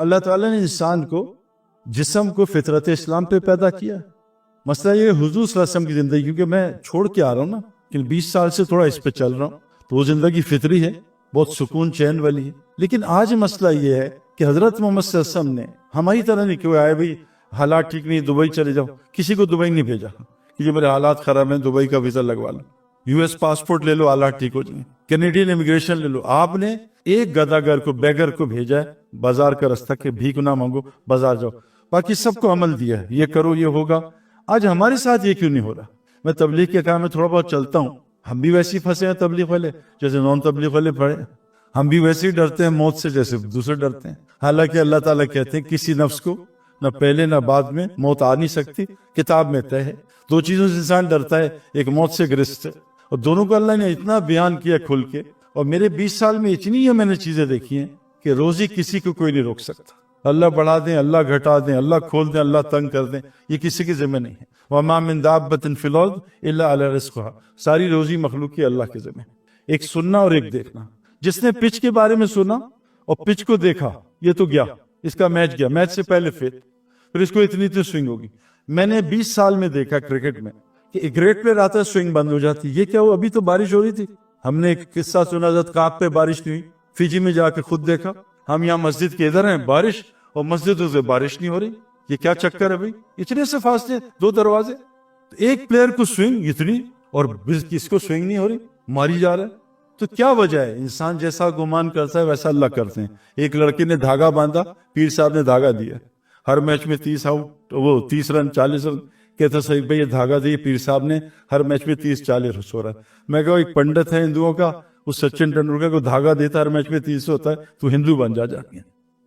اللہ تعالیٰ نے انسان کو جسم کو فطرت اسلام پہ پیدا کیا. مسئلہ یہ حضور صلی اللہ علیہ وسلم کی زندگی، کیونکہ میں چھوڑ کے آ رہا ہوں نا، کہ 20 سال سے تھوڑا اس پہ چل رہا ہوں، تو وہ زندگی فطری ہے، بہت سکون چین والی ہے. لیکن آج مسئلہ یہ ہے کہ حضرت محمد صلی اللہ علیہ وسلم نے ہماری طرح نہیں کہ آئے بھائی حالات ٹھیک نہیں، دبئی چلے جاؤ. کسی کو دبئی نہیں بھیجا کہ جو میرے حالات خراب ہیں دبئی کا ویزا لگوا لو، US پاسپورٹ لے لو حالات ٹھیک ہو جائیں، کینیڈین امیگریشن لے لو. آپ نے ایک گداگر کو، بیگر کو بھیجا ہے بازار کا رستہ کہ بھیک نہ مانگو، بازار جاؤ. باقی سب کو عمل دیا ہے، یہ کرو یہ ہوگا. آج ہمارے ساتھ یہ کیوں نہیں ہو رہا؟ میں تبلیغ کے کام میں تھوڑا بہت چلتا ہوں، ہم بھی ویسے ہی پھنسے ہیں تبلیغ والے جیسے نان تبلیغ والے پڑے. ہم بھی ویسے ہی ڈرتے ہیں موت سے جیسے دوسرے ڈرتے ہیں. حالانکہ اللہ تعالیٰ کہتے ہیں کسی نفس کو نہ پہلے نہ بعد میں موت آ نہیں سکتی، کتاب میں طے ہے. 2 چیزوں سے انسان ڈرتا ہے، ایک موت سے گرست ہے، اور دونوں کو اللہ نے اتنا بیان کیا کھل کے. اور میرے 20 سال میں اتنی میں نے چیزیں دیکھی ہیں کہ روزی کسی کو کوئی نہیں روک سکتا. اللہ بڑھا دیں، اللہ گھٹا دیں، اللہ کھول دیں، اللہ تنگ کر دیں، یہ کسی کی ذمہ نہیں ہے. وَمَا مِن دَابَّةٍ فِي الْأَرْضِ إِلَّا عَلَىٰ رِزْقُهَا. ساری روزی مخلوق کی اللہ کے ذمہ. ایک سننا اور ایک دیکھنا. جس نے پچ کے بارے میں سنا اور پچ کو دیکھا، یہ تو گیا، اس کا میچ گیا، میچ سے پہلے پھر اس کو اتنی سوئنگ ہوگی. میں نے 20 سال میں دیکھا کرکٹ میں کہ ایک گریٹ پلیئر آتا ہے سوئنگ بند ہو جاتی. یہ کیا ہوا؟ ابھی تو بارش ہو رہی تھی. ہم نے ایک قصہ سنا، حضرت کعب پہ بارش نہیں ہوئی. فیجی میں جا کے خود دیکھا. ہم یہاں مسجد کے ادھر ہیں بارش، اور مسجدوں سے بارش نہیں ہو رہی. یہ کیا چکر ہے بھائی؟ اتنے سے فاصلے، 2 دروازے. ایک پلیئر کو سوئنگ اتنی، اور کس کو سوئنگ نہیں ہو رہی، ماری جا رہا ہے. تو کیا وجہ ہے؟ انسان جیسا گمان کرتا ہے ویسا اللہ کرتے ہیں. ایک لڑکے نے دھاگا باندھا، پیر صاحب نے دھاگا دیا، ہر میچ میں 30 آؤٹ، وہ 30 رن 40 رن. کہتا صحیح بھائی یہ دھاگا دیا پیر صاحب نے، ہر میچ میں 30-40 رن ہو رہا ہے. میں کہا ایک پنڈت ہے ہندوؤں کا، وہ سچن ٹنڈولکر کو دھاگا دیتا ہر میچ میں 30 ہوتا ہے، تو ہندو بن جا کے.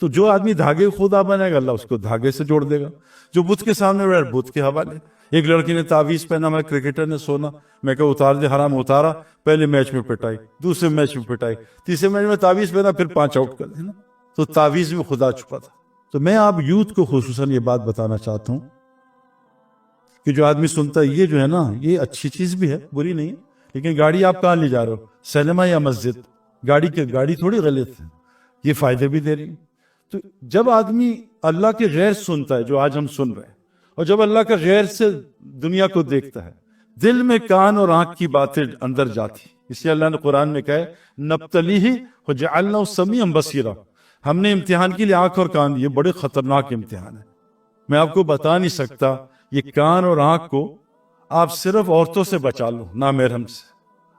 تو جو آدمی دھاگے خدا بنے گا اللہ اس کو دھاگے سے جوڑ دے گا. جو بت کے سامنے بیٹھ بت کے حوالے. ایک لڑکی نے تعویذ پہنا، میں کرکٹر نے سونا، میں کہا اتار دے، حرام اتارا. پہلے میچ میں پٹائی، دوسرے میچ میں پٹائی، تیسرے میچ میں تعویذ پہنا، پھر 5 آؤٹ کر دینا. تو تعویذ میں خدا چھپا تھا. تو میں آپ یوتھ کو خصوصاً یہ بات بتانا چاہتا ہوں کہ جو آدمی سنتا ہے یہ جو ہے نا، یہ اچھی چیز بھی ہے، بری نہیں ہے. لیکن گاڑی آپ کہاں لے جا رہے ہو، سینما یا مسجد؟ گاڑی تھوڑی غلط ہے، یہ فائدے بھی دے رہی. تو جب آدمی اللہ کے غیر سنتا ہے، جو آج ہم سن رہے ہیں، اور جب اللہ کا غیر سے دنیا کو دیکھتا ہے، دل میں کان اور آنکھ کی باتیں اندر جاتی. اس لیے اللہ نے قرآن میں کہا ہے نبتلیہ وجعلناہ سمیعا بصیرا. ہم نے امتحان کے لیے آنکھ اور کان دیے. بڑے خطرناک امتحان ہے، میں آپ کو بتا نہیں سکتا. یہ کان اور آنکھ کو آپ صرف عورتوں سے بچا لو، نامحرم سے.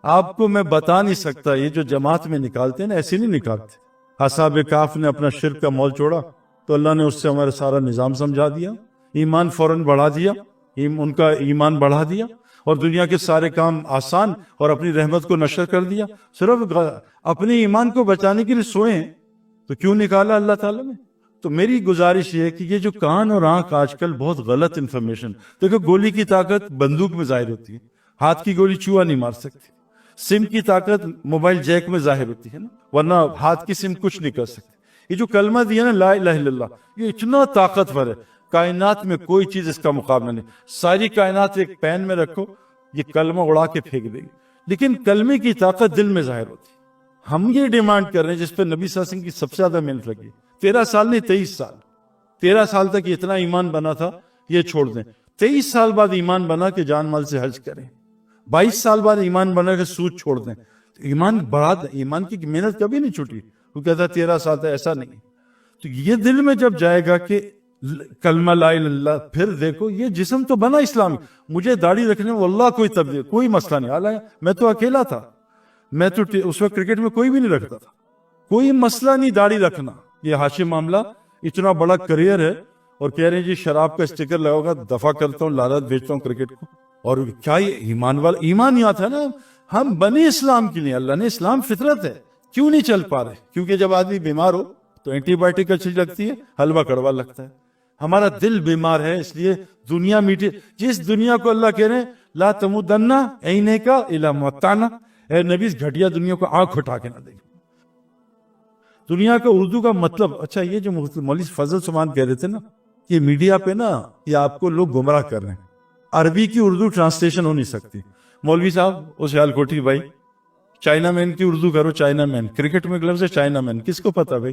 آپ کو میں بتا نہیں سکتا، یہ جو جماعت میں نکالتے ہیں نا، ایسے نہیں نکالتے. اصحاب کہف نے اپنا شرک کا مول چھوڑا تو اللہ نے اس سے ہمارا سارا نظام سمجھا دیا، ایمان فوراً بڑھا دیا، ان کا ایمان بڑھا دیا، اور دنیا کے سارے کام آسان، اور اپنی رحمت کو نشر کر دیا. صرف اپنے ایمان کو بچانے کے لیے سوئیں تو کیوں نکالا اللہ تعالیٰ نے؟ تو میری گزارش یہ ہے کہ یہ جو کان اور آنکھ آج کل بہت غلط انفارمیشن. دیکھو گولی کی طاقت بندوق میں ظاہر ہوتی ہے، ہاتھ کی گولی چوہا نہیں مار سکتی. سم کی طاقت موبائل جیک میں ظاہر ہوتی ہے نا، ورنہ ہاتھ کی سم کچھ نہیں کر سکتی. یہ جو کلمہ دیا نا لا الہ الا اللہ، یہ اتنا طاقتور ہے، کائنات میں کوئی چیز اس کا مقابلہ نہیں. ساری کائنات ایک پین میں رکھو، یہ کلمہ اڑا کے پھینک دے گی. لیکن کلمے کی طاقت دل میں ظاہر ہوتی ہے. ہم یہ ڈیمانڈ کر رہے ہیں جس پہ نبی صلی اللہ علیہ وسلم کی سب سے زیادہ محنت لگی. 13 سال نہیں 23 سال. 13 سال تک اتنا ایمان بنا تھا، یہ چھوڑ دیں. 23 سال بعد ایمان بنا کہ جان مال سے حج کریں. 22 سال بعد ایمان بنا کہ سود چھوڑ دیں. ایمان بڑھا دیں. ایمان کی محنت کبھی نہیں چھوٹی. وہ کہتا 13 سال تک، ایسا نہیں. تو یہ دل میں جب جائے گا کہ کلمہ لا الہ الا اللہ، پھر دیکھو یہ جسم تو بنا اسلامی. مجھے داڑھی رکھنے میں واللہ کوئی تبدیل، کوئی مسئلہ نہیں. حالانکہ میں تو اکیلا تھا، میں تو اس وقت کرکٹ میں کوئی بھی نہیں رکھتا تھا. کوئی مسئلہ نہیں داڑھی رکھنا. یہ ہاشم معاملہ اتنا بڑا کریئر ہے، اور کہہ رہے ہیں جی شراب کا اسٹیکر لگاؤ گا، دفع کرتا ہوں، لالت بھیجتا ہوں کرکٹ کو. اور کیا یہ ایمان والا ایمان ہی آتا ہے نا. ہم بنے اسلام کے لیے، اللہ نے اسلام فطرت ہے. کیوں نہیں چل پا رہے؟ کیونکہ جب آدمی بیمار ہو تو اینٹی بایوٹک اچھی لگتی ہے، حلوہ کڑوا لگتا ہے. ہمارا دل بیمار ہے، اس لیے دنیا میٹھی. جس دنیا کو اللہ کہہ رہے ہیں لا تمدن عینیک الی متعنا، اے نبی اس گھٹیا دنیا کو آنکھ اٹھا کے نہ دیکھ. دنیا کا اردو کا مطلب، اچھا یہ جو مولوی فضل سمان کہہ رہے تھے نا، یہ میڈیا پہ نا یہ آپ کو لوگ گمراہ کر رہے ہیں. عربی کی اردو ٹرانسلیشن ہو نہیں سکتی. مولوی صاحب وہ سیال کوٹھی بھائی، چائنا مین کی اردو کرو، چائنا مین. کرکٹ میں گلفز ہے چائنا مین، کس کو پتا بھائی؟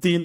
3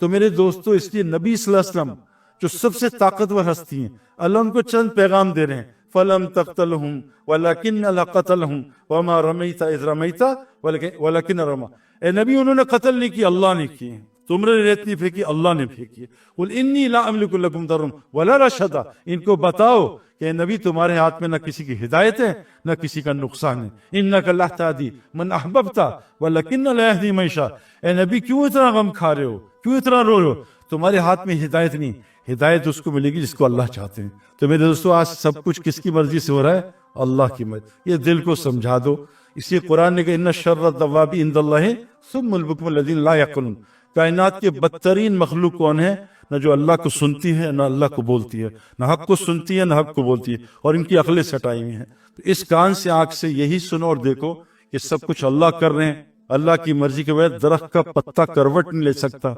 تو میرے دوستو اس لیے نبی صلی اللہ علیہ وسلم جو سب سے طاقتور ہستی ہیں، اللہ ان کو چند پیغام دے رہے ہیں، فَلَمْ تَقْتَلْهُمْ وَلَكِنَّ لَقَتَلْهُمْ وَمَا رَمَيْتَ إِذْ رَمَيْتَ وَلَكِنَّ رَمَى۔ اے نبی انہوں نے قتل نہیں کی، اللہ نے کی، تم نے ریت نہیں پھینکی، اللہ نے پھینکی۔ قُلْ إِنِّي لَا أَمْلِكُ لَكُمْ ضَرًّا وَلَا رَشَدًا، ان کو بتاؤ کہ نبی تمہارے ہاتھ میں نہ کسی کی ہدایت ہے نہ کسی کا نقصان ہے۔ إِنَّكَ لَا تَهْدِي مَنْ أَحْبَبْتَ وَلَكِنَّ اللَّهَ يَهْدِي مَن يَشَاءُ۔ اے نبی کیوں اتنا غم کھا رہے ہو، کیوں اتنا رو رہے ہو؟ تمہارے ہاتھ میں ہدایت نہیں، ہدایت اس کو ملے گی جس کو اللہ چاہتے ہیں۔ تو میرے دوستو آج سب کچھ کس کی مرضی سے ہو رہا ہے؟ اللہ کی مرضی۔ یہ دل کو سمجھا دو، اس لیے قرآن نے کہا ان شر الدواب عند اللہ ثم البکم الذین لا یعقلون۔ کائنات کے بدترین مخلوق کون ہے؟ نہ جو اللہ کو سنتی ہے نہ اللہ کو بولتی ہے، نہ حق کو سنتی ہے نہ حق کو بولتی ہے، اور ان کی عقلیں سٹائی ہوئی ہیں۔ تو اس کان سے آنکھ سے یہی سنو اور دیکھو کہ سب کچھ اللہ کر رہے ہیں۔ اللہ کی مرضی کے بغیر درخت کا پتا کروٹ نہیں لے سکتا۔